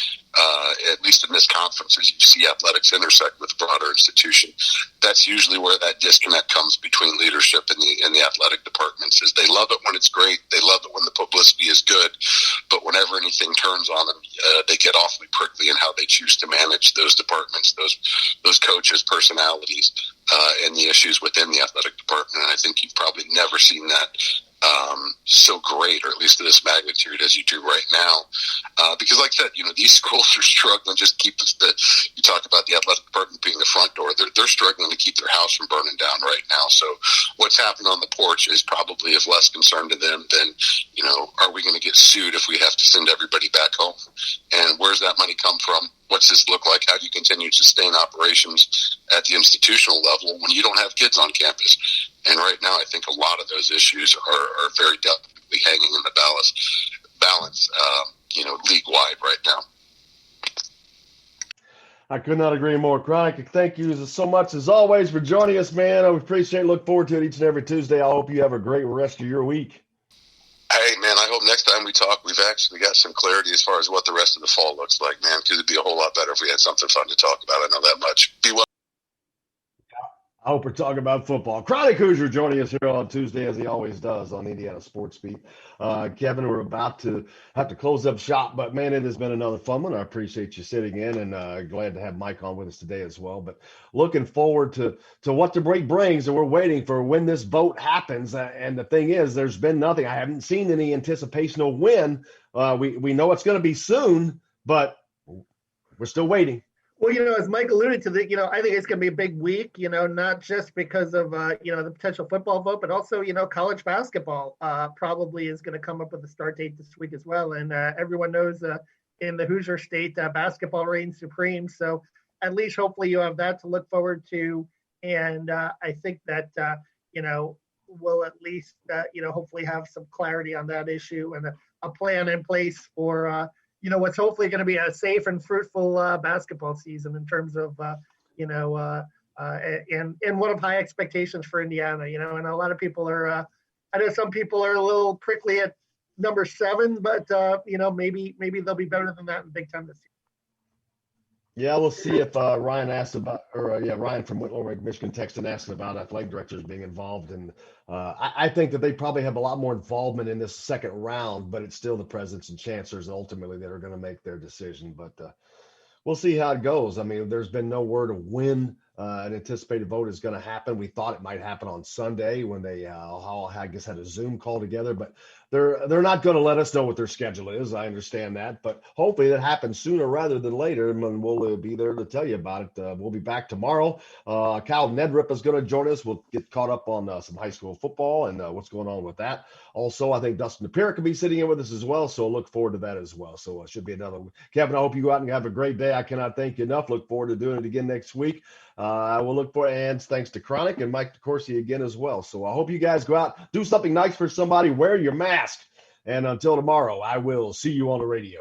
at least in this conference, as you see athletics intersect with the broader institution, that's usually where that disconnect comes between leadership and the athletic departments. Is they love it when it's great, they love it when the publicity is good, but whenever anything turns on them, they get awfully prickly in how they choose to manage those departments, those coaches' personalities, and the issues within the athletic department. And I think you've probably never seen that so great, or at least to this magnitude as you do right now. Because like I said, these schools are struggling just to keep you talk about the athletic department being the front door. They're struggling to keep their house from burning down right now. So what's happening on the porch is probably of less concern to them than, are we going to get sued if we have to send everybody back home? And where's that money come from? What's this look like? How do you continue to sustain operations at the institutional level when you don't have kids on campus? And right now, I think a lot of those issues are very definitely hanging in the balance, league-wide right now. I could not agree more. Chronic, thank you so much as always for joining us, man. I appreciate it. Look forward to it each and every Tuesday. I hope you have a great rest of your week. Hey, man, I hope next time we talk, we've actually got some clarity as far as what the rest of the fall looks like, man, because it'd be a whole lot better if we had something fun to talk about. I know that much. Be well. I hope we're talking about football. Chronic Hoosier joining us here on Tuesday, as he always does on Indiana Sports Beat. Kevin, we're about to have to close up shop, but, man, it has been another fun one. I appreciate you sitting in, and glad to have Mike on with us today as well. But looking forward to what the break brings, and we're waiting for when this vote happens. And the thing is, there's been nothing. I haven't seen any anticipation of when. We know it's going to be soon, but we're still waiting. Well, as Mike alluded to, I think it's going to be a big week, not just because of, the potential football vote, but also, college basketball probably is going to come up with a start date this week as well. And everyone knows in the Hoosier State, basketball reigns supreme. So at least hopefully you have that to look forward to. And I think that, we'll at least, hopefully have some clarity on that issue and a plan in place for, what's hopefully going to be a safe and fruitful basketball season in terms of, and one of high expectations for Indiana, and a lot of people are, I know some people are a little prickly at number 7, but, maybe they'll be better than that in Big Ten this year. Yeah, we'll see if Ryan asked about, Ryan from Whitlow Lake, Michigan, texted and asked about athletic directors being involved. And I think that they probably have a lot more involvement in this second round, but it's still the presidents and chancellors ultimately that are going to make their decision. But we'll see how it goes. I mean, there's been no word of when an anticipated vote is going to happen. We thought it might happen on Sunday when they all, I guess, had a Zoom call together, but they're not going to let us know what their schedule is. I understand that, but hopefully that happens sooner rather than later, and we'll be there to tell you about it. We'll be back tomorrow. Kyle Nedrip is going to join us. We'll get caught up on some high school football and what's going on with that. Also, I think Dustin DePere could be sitting in with us as well, so look forward to that as well. So it should be another one. Kevin, I hope you go out and have a great day. I cannot thank you enough. Look forward to doing it again next week. I will look for it, and thanks to Chronic and Mike DeCourcy again as well. So I hope you guys go out, do something nice for somebody, wear your mask. And until tomorrow, I will see you on the radio.